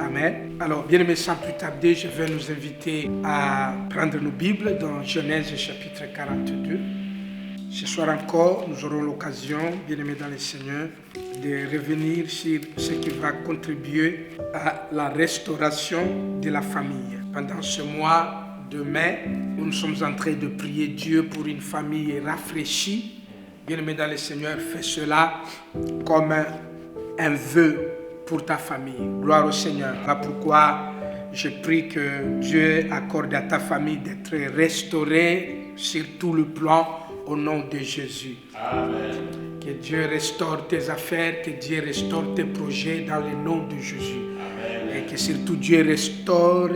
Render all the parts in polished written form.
Amen. Alors, bien-aimés, sans plus tarder, je vais nous inviter à prendre nos Bibles dans Genèse chapitre 42. Ce soir encore, nous aurons l'occasion, bien-aimés dans le Seigneur, de revenir sur ce qui va contribuer à la restauration de la famille. Pendant ce mois de mai, nous sommes en train de prier Dieu pour une famille rafraîchie. Bien-aimés dans le Seigneur, fais cela comme un vœu pour ta famille. Gloire au Seigneur. Voilà pourquoi je prie que Dieu accorde à ta famille d'être restaurée sur tout le plan au nom de Jésus. Amen. Que Dieu restaure tes affaires, que Dieu restaure tes projets dans le nom de Jésus. Amen. Et que surtout Dieu restaure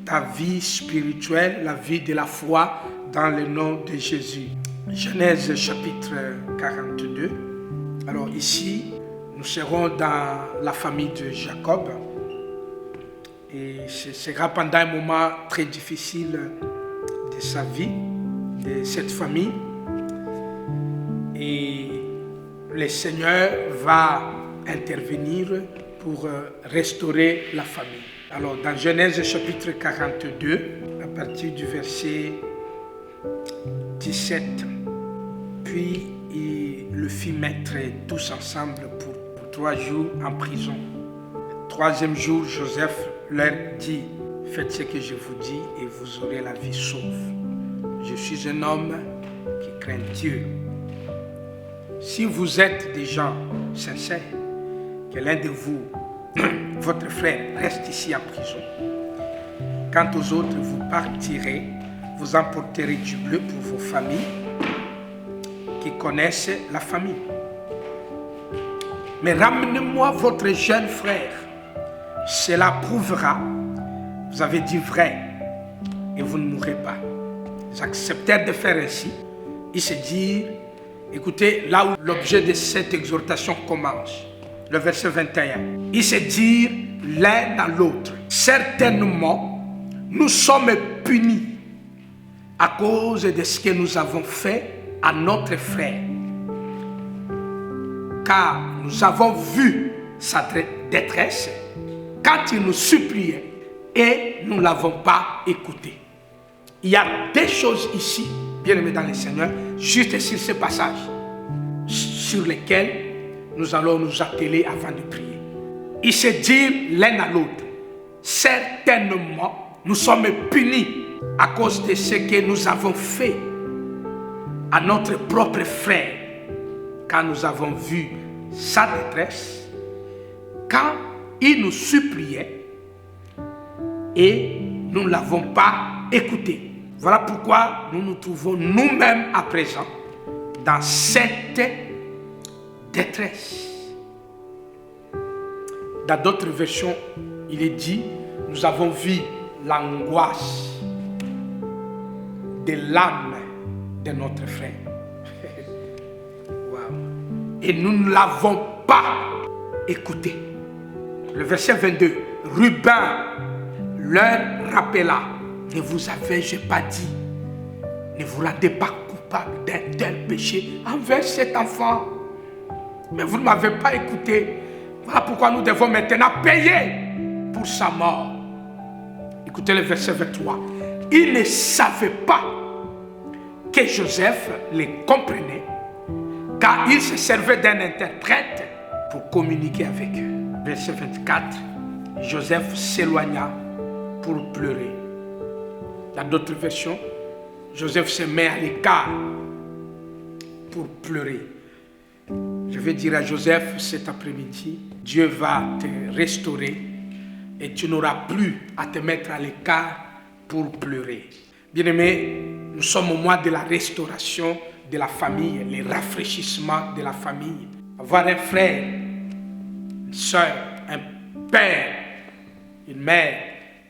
ta vie spirituelle, la vie de la foi dans le nom de Jésus. Genèse chapitre 42. Alors ici, nous serons dans la famille de Jacob. Et ce sera pendant un moment très difficile de sa vie, de cette famille. Et le Seigneur va intervenir pour restaurer la famille. Alors, dans Genèse chapitre 42, à partir du verset 17, puis il le fit mettre tous ensemble pour 3 jours en prison. Le 3e jour, Joseph leur dit: faites ce que je vous dis et vous aurez la vie sauve. Je suis un homme qui craint Dieu. Si vous êtes des gens sincères, que l'un de vous, votre frère, reste ici en prison. Quant aux autres, vous partirez, vous emporterez du bleu pour vos familles qui connaissent la famille. Mais ramenez-moi votre jeune frère. Cela prouvera, vous avez dit vrai, et vous ne mourrez pas. Ils acceptèrent de faire ainsi. Ils se dirent, écoutez, là où l'objet de cette exhortation commence, le verset 21. Ils se dirent l'un à l'autre: certainement, nous sommes punis à cause de ce que nous avons fait à notre frère. Car nous avons vu sa détresse quand il nous suppliait et nous ne l'avons pas écouté. Il y a des choses ici, bien aimés dans le Seigneur, juste sur ce passage, sur lesquelles nous allons nous atteler avant de prier. Ils se disent l'un à l'autre: certainement, nous sommes punis à cause de ce que nous avons fait à notre propre frère, quand nous avons vu sa détresse, quand il nous suppliait et nous ne l'avons pas écouté. Voilà pourquoi nous nous trouvons nous-mêmes à présent dans cette détresse. Dans d'autres versions, il est dit: nous avons vu l'angoisse de l'âme de notre frère. Wow. Et nous ne l'avons pas écouté. Le verset 22, Ruben leur rappela: ne vous avais-je pas dit, ne vous rendez pas coupable d'un tel péché envers cet enfant? Mais vous ne m'avez pas écouté. Voilà pourquoi nous devons maintenant payer pour sa mort. Écoutez le verset 23. Ils ne savaient pas que Joseph les comprenait, car il se servait d'un interprète pour communiquer avec eux. Verset 24. Joseph s'éloigna pour pleurer. Dans d'autres versions, Joseph se met à l'écart pour pleurer. Je vais dire à Joseph cet après-midi: Dieu va te restaurer et tu n'auras plus à te mettre à l'écart pour pleurer. Bien-aimés, nous sommes au mois de la restauration de la famille, le rafraîchissement de la famille. Avoir un frère, une soeur, un père, une mère,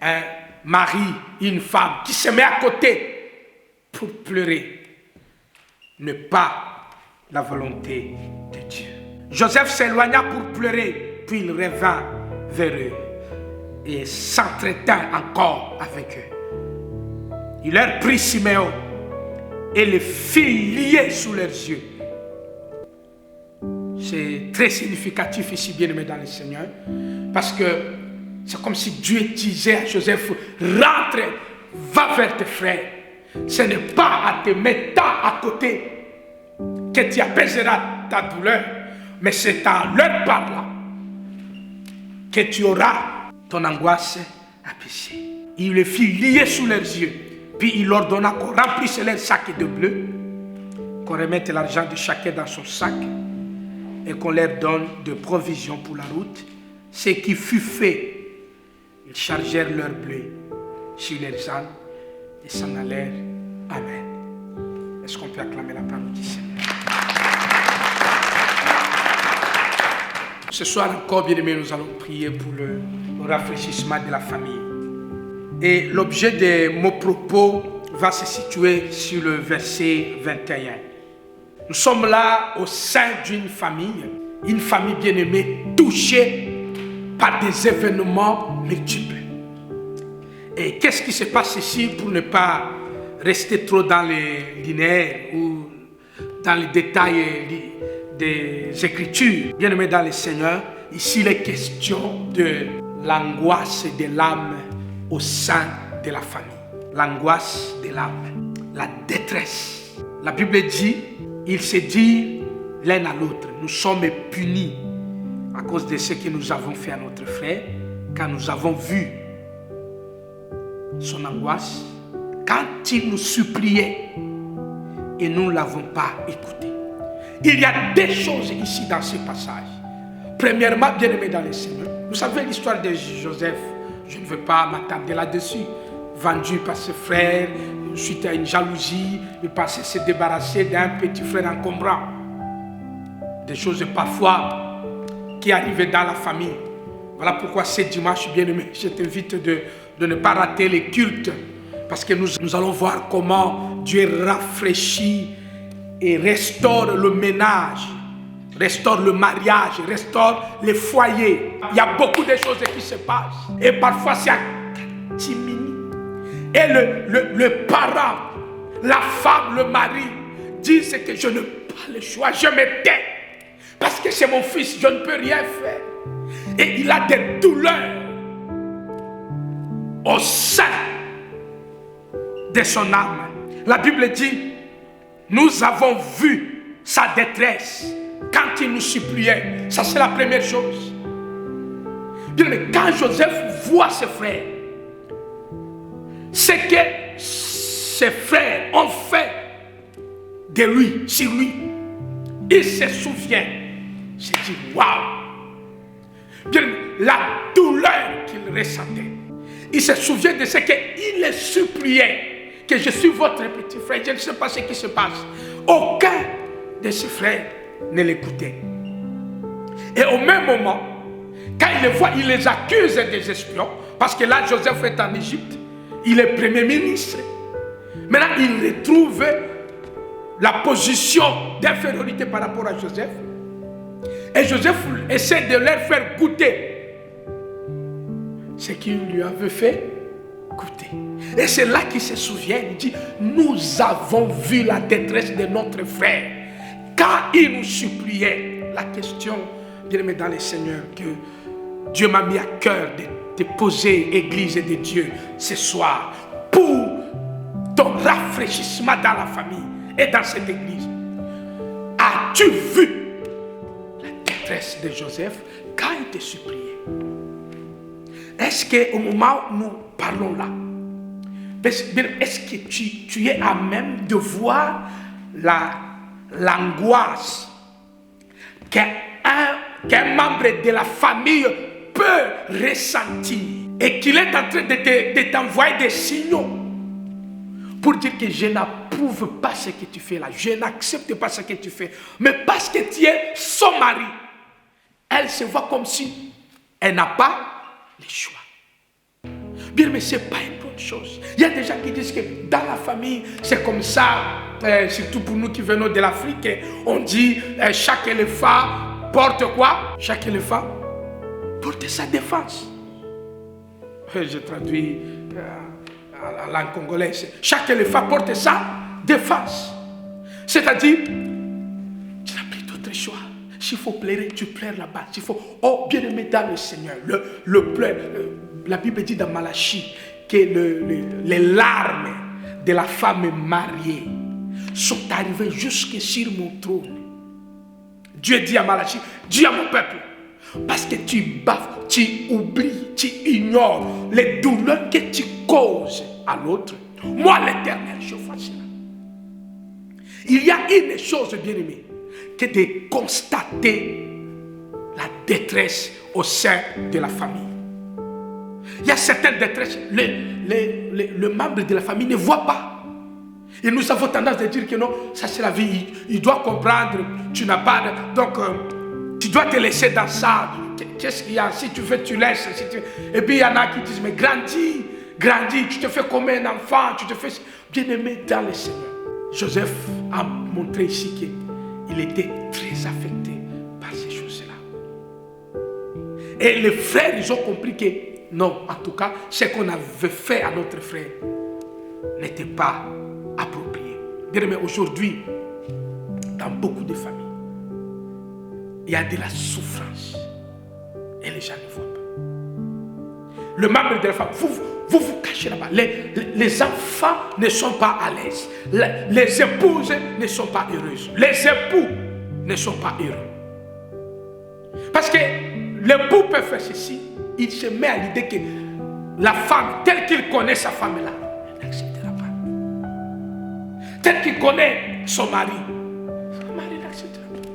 un mari, une femme qui se met à côté pour pleurer n'est pas la volonté de Dieu. Joseph s'éloigna pour pleurer, puis il revint vers eux et s'entretint encore avec eux. Il leur prit Siméon et le fit lier sous leurs yeux. C'est très significatif ici, bien-aimés dans le Seigneur, parce que C'est comme si Dieu disait à Joseph, rentre, va vers tes frères. Ce n'est pas à te mettre à côté que tu apaiseras ta douleur, mais c'est en leur parlant que tu auras ton angoisse apaisée. Il les fit lier sous leurs yeux, puis il leur donna qu'on remplisse leurs sacs de bleu, qu'on remette l'argent de chacun dans son sac et qu'on leur donne de provisions pour la route. Ce qui fut fait, ils chargèrent leur blé sur leurs ânes et s'en allèrent. Amen. Est-ce qu'on peut acclamer la parole du Seigneur? Ce soir encore, bien-aimés, nous allons prier pour le rafraîchissement de la famille. Et l'objet de mon propos va se situer sur le verset 21. Nous sommes là au sein d'une famille bien-aimée touchée par des événements multiples. Et qu'est-ce qui se passe ici pour ne pas rester trop dans les linéaires ou dans les détails des Écritures. Bien-aimés dans le Seigneur, ici il est question de l'angoisse de l'âme au sein de la famille. L'angoisse de l'âme, la détresse. La Bible dit, il se dit l'un à l'autre, nous sommes punis à cause de ce que nous avons fait à notre frère, car nous avons vu son angoisse, quand il nous suppliait et nous ne l'avons pas écouté. Il y a des choses ici dans ce passage. Premièrement, bien-aimé dans le Seigneur, vous savez l'histoire de Joseph, je ne veux pas m'attarder là-dessus. Vendu par ses frères, suite à une jalousie, il pensait se débarrasser d'un petit frère encombrant. Des choses parfois qui arrivaient dans la famille. Voilà pourquoi ce dimanche, bien-aimé, je t'invite de ne pas rater les cultes. Parce que nous allons voir comment Dieu rafraîchit et restaure le ménage, restaure le mariage, restaure les foyers. Il y a beaucoup de choses qui se passent. Et parfois c'est à catimini. Et le parent, la femme, le mari disent que je n'ai pas le choix, je me tais. Parce que c'est mon fils, je ne peux rien faire. Et il a des douleurs au sein de son âme. La Bible dit, nous avons vu sa détresse quand il nous suppliait. Ça c'est la première chose. Bien, mais quand Joseph voit ses frères, c'est que ses frères ont fait de lui, sur lui, il se souvient. Il se dit, waouh! Bien, la douleur qu'il ressentait. Il se souvient de ce qu'il les suppliait. Que je suis votre petit frère, je ne sais pas ce qui se passe. Aucun de ses frères ne l'écoutait. Et au même moment, quand il les voit, il les accuse des espions. Parce que là, Joseph est en Égypte. Il est premier ministre. Maintenant, il retrouve la position d'infériorité par rapport à Joseph. Et Joseph essaie de leur faire goûter ce qu'il lui avait fait goûter. Et c'est là qu'il se souvient, il dit, nous avons vu la détresse de notre frère. Quand il nous suppliait, la question, bien-aimé dans le Seigneur, que Dieu m'a mis à cœur de poser, Église de Dieu, ce soir, pour ton rafraîchissement dans la famille et dans cette Église. As-tu vu la détresse de Joseph quand il te suppliait? Est-ce qu'au moment où nous parlons là, est-ce que tu es à même de voir l'angoisse qu'un membre de la famille peut ressentir et qu'il est en train de t'envoyer des signaux pour dire que je n'approuve pas ce que tu fais là, je n'accepte pas ce que tu fais, mais parce que tu es son mari, elle se voit comme si elle n'a pas le choix. Bien, mais ce n'est pas une bonne chose. Il y a des gens qui disent que dans la famille, c'est comme ça, surtout pour nous qui venons de l'Afrique, on dit chaque éléphant porte quoi? Chaque éléphant porte sa défense. Je traduis à la langue congolaise. Chaque éléphant porte sa défense. C'est-à-dire, tu n'as plus d'autre choix. S'il faut pleurer, tu pleures là-bas. S'il faut, oh bien-aimé dans le Seigneur, le pleur. la Bible dit dans Malachie que les larmes de la femme mariée sont arrivées jusque sur mon trône. Dieu dit à Malachie, dis à mon peuple, parce que tu baves, tu oublies, tu ignores les douleurs que tu causes à l'autre. Moi, l'Éternel, je fais cela. Il y a une chose, bien aimé, que de constater la détresse au sein de la famille. Il y a certaines détresses, le membre de la famille ne voit pas. Et nous avons tendance à dire que non, ça c'est la vie, il doit comprendre, tu n'as pas de... Donc, tu dois te laisser dans ça. Qu'est-ce qu'il y a? Si tu veux, tu laisses. Si tu... Et puis il y en a qui disent, mais grandis, tu te fais comme un enfant, tu te fais... Bien-aimé dans le Seigneur. Joseph a montré ici qu'il était très affecté par ces choses-là. Et les frères, ils ont compris que non, en tout cas, ce qu'on avait fait à notre frère n'était pas approprié. Bien-aimé, aujourd'hui, dans beaucoup de familles, il y a de la souffrance et les gens ne voient pas. Le membre de la femme, vous cachez là-bas. Les enfants ne sont pas à l'aise. Les épouses ne sont pas heureuses. Les époux ne sont pas heureux. Parce que l'époux peut faire ceci, il se met à l'idée que la femme, telle qu'il connaît sa femme là, elle n'acceptera pas. Tel qu'il connaît son mari n'acceptera pas.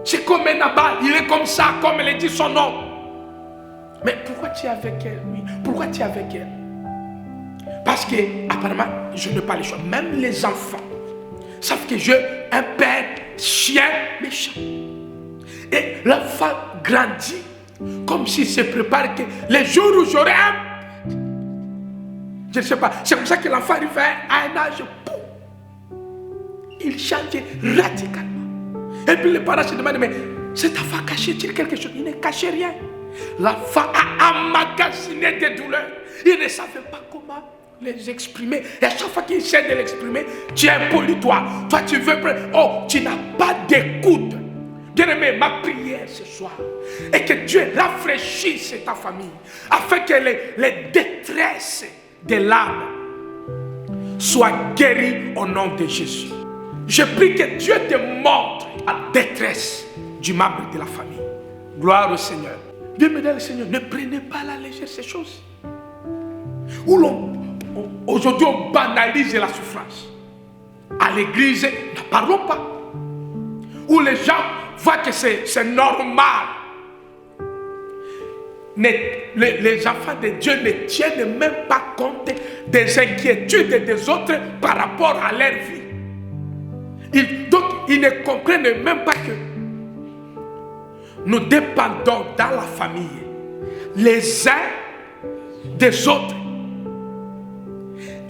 C'est comme un abat, il est comme ça, comme elle dit son nom. Mais pourquoi tu es avec elle, oui? Pourquoi tu es avec elle? Parce que, apparemment, je n'ai pas le choix. Même les enfants savent que j'ai un père chien méchant. Et l'enfant grandit comme s'il se prépare que les jours où j'aurai un... Je ne sais pas. C'est comme ça que l'enfant arrive à un âge, il change radicalement. Et puis les parents se demandent, mais cet enfant cachait-il quelque chose? Il ne cachait rien. L'enfant a emmagasiné des douleurs. Il ne savait pas comment les exprimer. Et à chaque fois qu'il essaie de l'exprimer, tu es impoli, toi. Toi, tu veux... Oh, tu n'as pas d'écoute. Bien-aimé, ma prière ce soir est que Dieu rafraîchisse ta famille afin que les détresses de l'âme soient guéries au nom de Jésus. Je prie que Dieu te montre la détresse du membre de la famille. Gloire au Seigneur. Bien-aimé dans le Seigneur, ne prenez pas à la légère ces choses. Aujourd'hui, on banalise la souffrance. À l'église, ne parlons pas. Où les gens voient que c'est normal. Les enfants de Dieu ne tiennent même pas compte des inquiétudes des autres par rapport à leur vie. Donc, ils ne comprennent même pas que nous dépendons dans la famille les uns des autres.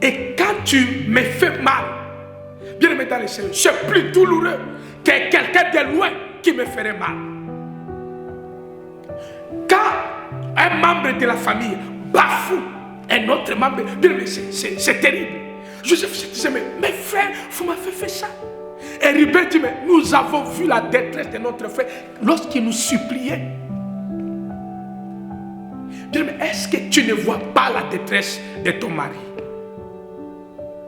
Et quand tu me fais mal, bien aimé dans le Seigneur, c'est plus douloureux que quelqu'un de loin qui me ferait mal. Quand un membre de la famille bafoue un autre membre, bien aimé, c'est terrible. Joseph se disait, mais mes frères, vous m'avez fait ça. Et Rubén dit, mais nous avons vu la détresse de notre frère lorsqu'il nous suppliait. Bien aimé, est-ce que tu ne vois pas la détresse de ton mari?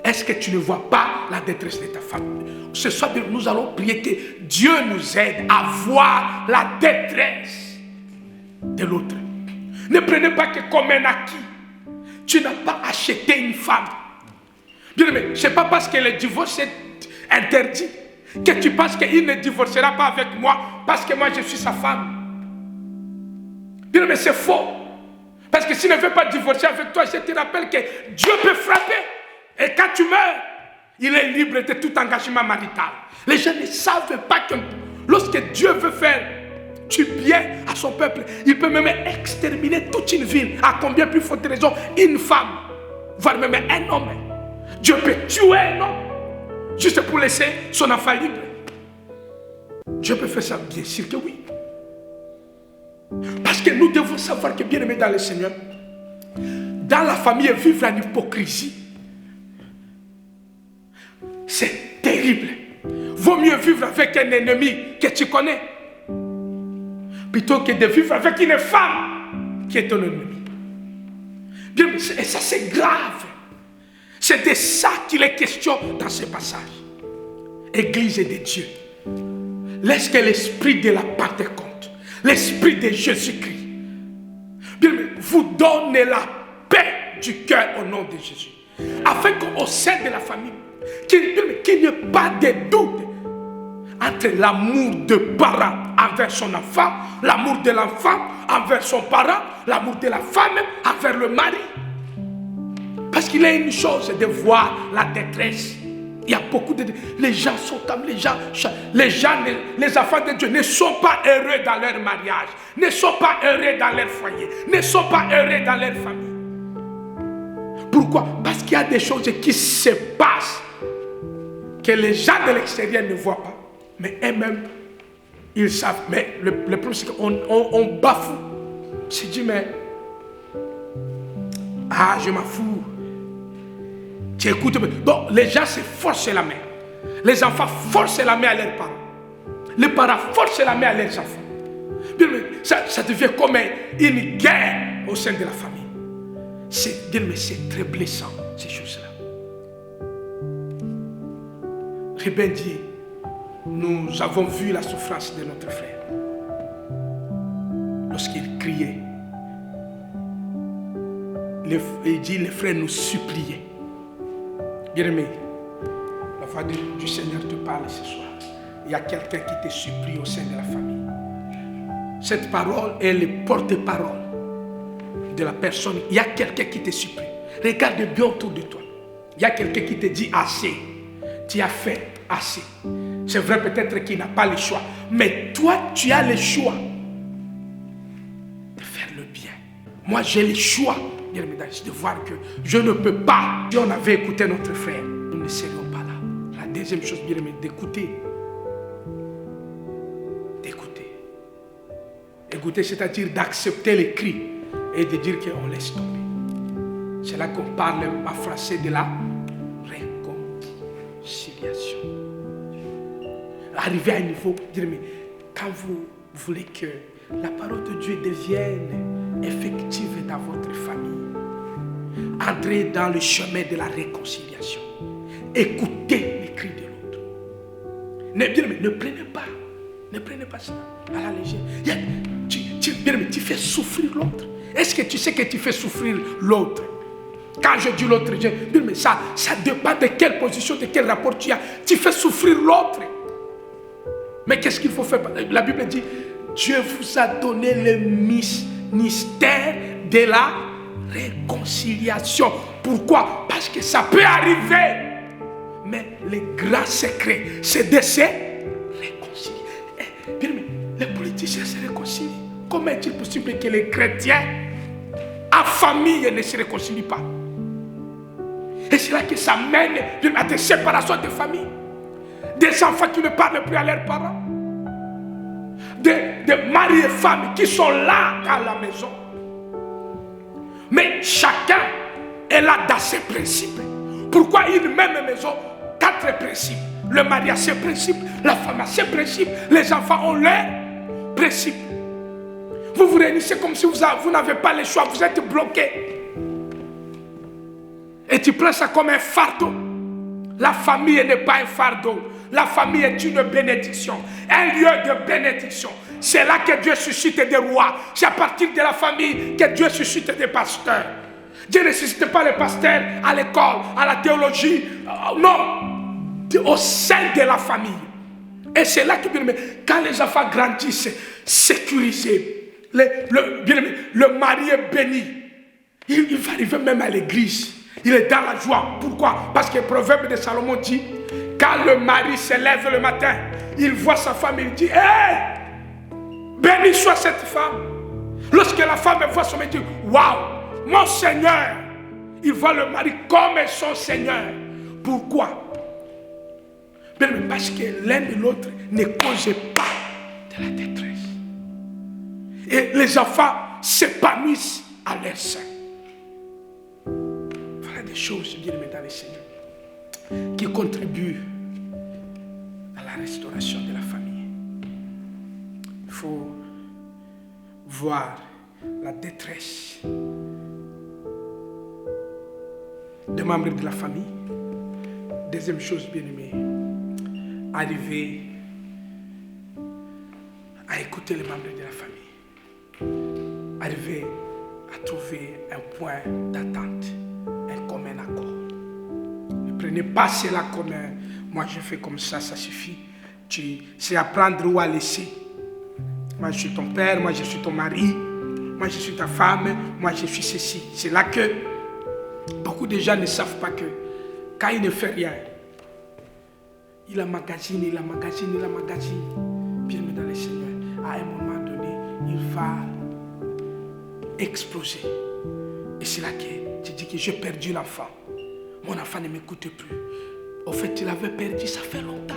Est-ce que tu ne vois pas la détresse de ta femme? Ce soir, nous allons prier que Dieu nous aide à voir la détresse de l'autre. Ne prenez pas que comme un acquis. Tu n'as pas acheté une femme. Bien aimé, ce n'est pas parce que le divorce est interdit que tu penses qu'il ne divorcera pas avec moi parce que moi je suis sa femme. Bien aimé, c'est faux. Parce que s'il ne veut pas divorcer avec toi, je te rappelle que Dieu peut frapper. Et quand tu meurs, il est libre de tout engagement marital. Les gens ne savent pas que lorsque Dieu veut faire du bien à son peuple, il peut même exterminer toute une ville. À combien plus forte raison une femme, voire même un homme. Dieu peut tuer un homme juste pour laisser son enfant libre. Dieu peut faire ça, bien sûr que oui. Parce que nous devons savoir que, bien aimé dans le Seigneur, dans la famille, vivre en hypocrisie, c'est terrible. Vaut mieux vivre avec un ennemi que tu connais plutôt que de vivre avec une femme qui est ton ennemi. Bien, et ça c'est grave. C'est de ça qu'il est question dans ce passage. Église de Dieu. Laisse que l'esprit de la Pentecôte, l'esprit de Jésus-Christ, bien, vous donne la paix du cœur au nom de Jésus. Afin qu'au sein de la famille, qu'il n'y ait pas de doute entre l'amour de parent envers son enfant, l'amour de l'enfant envers son parent, l'amour de la femme envers le mari. Parce qu'il y a une chose de voir la détresse. Il y a beaucoup de... Les gens sont comme les gens, les enfants de Dieu ne sont pas heureux dans leur mariage, ne sont pas heureux dans leur foyer, ne sont pas heureux dans leur famille. Pourquoi? Parce qu'il y a des choses qui se passent que les gens de l'extérieur ne voient pas. Mais eux-mêmes, ils savent. Mais le problème, c'est qu'on bafoue. Je dis, mais... Ah, je m'en fous. Tu écoutes. Donc, les gens se forcent la main. Les enfants forcent la main à leurs parents. Les parents forcent la main à leurs enfants. Ça devient comme une guerre au sein de la famille. C'est très blessant, ces choses-là. Ruben dit, nous avons vu la souffrance de notre frère. Lorsqu'il criait, il dit, les frères nous suppliaient. Bien-aimé, la voix du Seigneur te parle ce soir. Il y a quelqu'un qui te supplie au sein de la famille. Cette parole est le porte-parole de la personne. Il y a quelqu'un qui te supplie. Regarde bien autour de toi. Il y a quelqu'un qui te dit assez. Tu as fait assez. C'est vrai peut-être qu'il n'a pas le choix. Mais toi, tu as le choix de faire le bien. Moi, j'ai le choix de voir que je ne peux pas. Si on avait écouté notre frère, nous ne serions pas là. La deuxième chose, bien aimé, d'écouter. D'écouter. Écouter, c'est-à-dire d'accepter les cris et de dire qu'on laisse tomber. C'est là qu'on parle en français de la réconciliation. Arriver à un niveau, dire, mais quand vous voulez que la parole de Dieu devienne effective dans votre famille, entrez dans le chemin de la réconciliation. Écoutez les cris de l'autre. Ne prenez pas ça à la légère. Tu fais souffrir l'autre. Est-ce que tu sais que tu fais souffrir l'autre? Quand je dis l'autre, mais ça dépend de quelle position, de quel rapport tu as. Tu fais souffrir l'autre. Mais qu'est-ce qu'il faut faire? La Bible dit, Dieu vous a donné le mystère de la réconciliation. Pourquoi? Parce que ça peut arriver. Mais le grand secret, c'est de se réconcilier. Bien, mais les politiciens se réconcilient. Comment est-il possible que les chrétiens en famille ne se réconcilient pas? Et c'est là que ça mène à des séparations de famille. Des enfants qui ne parlent plus à leurs parents. Des maris et femmes qui sont là à la maison. Mais chacun est là dans ses principes. Pourquoi une même maison? 4 principes. Le mari a ses principes, la femme a ses principes, les enfants ont leurs principes. Vous vous réunissez comme si vous n'avez pas le choix, vous êtes bloqué. Et tu prends ça comme un fardeau. La famille n'est pas un fardeau. La famille est une bénédiction, un lieu de bénédiction. C'est là que Dieu suscite des rois. C'est à partir de la famille que Dieu suscite des pasteurs. Dieu ne suscite pas les pasteurs à l'école, à la théologie. Non, au sein de la famille. Et c'est là que, quand les enfants grandissent, sécurisés, le mari est béni. Il va arriver même à l'église. Il est dans la joie. Pourquoi? Parce que le proverbe de Salomon dit, quand le mari se lève le matin, il voit sa femme, il dit, hey, béni soit cette femme. Lorsque la femme voit son mari, il dit, waouh, mon Seigneur. Il voit le mari comme son Seigneur. Pourquoi? Parce que l'un et l'autre ne causent pas de la détresse. Et les enfants s'épanouissent à leur sein. Voilà des choses, bien aimés dans le Seigneur, qui contribuent à la restauration de la famille. Il faut voir la détresse des membres de la famille. Deuxième chose, bien-aimé, arriver à écouter les membres de la famille. Arriver à trouver un point d'attente, un commun accord. Ne prenez pas cela comme un moi je fais comme ça suffit. C'est à prendre ou à laisser. Moi je suis ton père, moi je suis ton mari, moi je suis ta femme, moi je suis ceci. C'est là que beaucoup de gens ne savent pas que quand il ne fait rien, il emmagasine. Bien dans le Seigneur, à un moment donné, il va exploser. Et c'est là que tu dis que j'ai perdu l'enfant. Mon enfant ne m'écoute plus. Au fait, tu l'avais perdu, ça fait longtemps.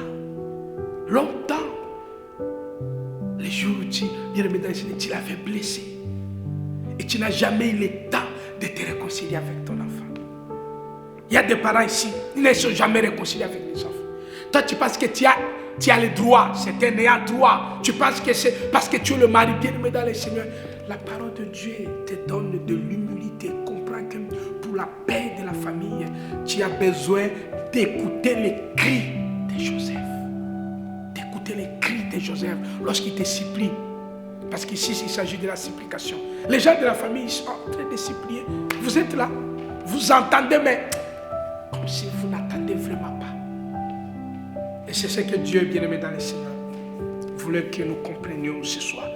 Longtemps. Les jours où tu l'avais blessé. Et tu n'as jamais eu le temps de te réconcilier avec ton enfant. Il y a des parents ici, ils ne sont jamais réconciliés avec les enfants. Toi, tu penses que tu as le droit, c'est un ayant droit. Tu penses que c'est parce que tu es le mari bien-aimé dans le Seigneur. La parole de Dieu te donne de l'humilité. Comprends que pour la paix de la famille, tu as besoin d'écouter les cris de Joseph. D'écouter les cris de Joseph lorsqu'il te supplie. Parce qu'ici, il s'agit de la supplication. Les gens de la famille sont en train de supplier. Vous êtes là, vous entendez, mais comme si vous n'attendez vraiment pas. Et c'est ce que Dieu, bien-aimé dans le Seigneur, voulait que nous comprenions ce soir.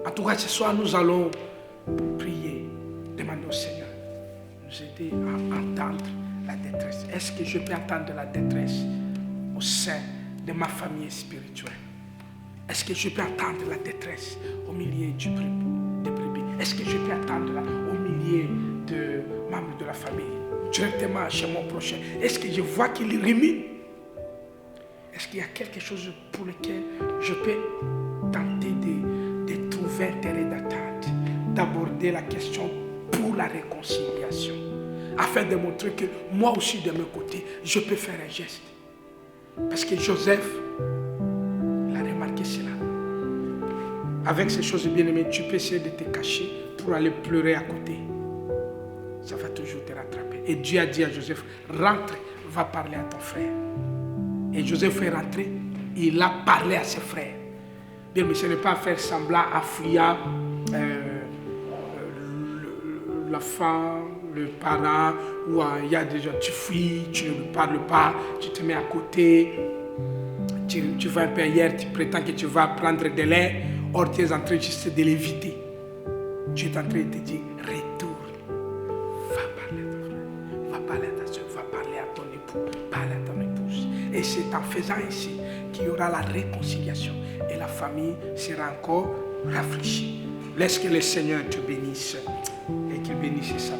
En tout cas, ce soir, nous allons prier, demander au Seigneur de nous aider à entendre la détresse. Est-ce que je peux entendre la détresse au sein de ma famille spirituelle? Est-ce que je peux entendre la détresse au milieu des brebis? Est-ce que je peux entendre au milieu de membres de la famille, directement chez mon prochain? Est-ce que je vois qu'il rumine? Est-ce qu'il y a quelque chose pour lequel je peux tenter de trouver un terrain d'attente, d'aborder la question pour la réconciliation, afin de montrer que moi aussi de mon côté, je peux faire un geste? Parce que Joseph l'a remarqué cela. Avec ces choses bien-aimées, tu peux essayer de te cacher pour aller pleurer à côté. Ça va toujours te rattraper. Et Dieu a dit à Joseph, rentre, va parler à ton frère. Et Joseph est rentré, il a parlé à ses frères. Bien, mais ce n'est pas faire semblant à fuir l'enfant, le parent, ou il y a des gens, tu fuis, tu ne parles pas, tu te mets à côté, tu vas un peu ailleurs, tu prétends que tu vas prendre de l'air, or tu es en train juste de l'éviter. Tu es en train de te dire, retourne, va parler à ton frère, va parler à ta soeur, va parler à ton époux, parle à ton épouse. Et c'est en faisant ainsi qu'il y aura la réconciliation et la famille sera encore rafraîchie. Laisse que le Seigneur te bénisse et qu'il bénisse sa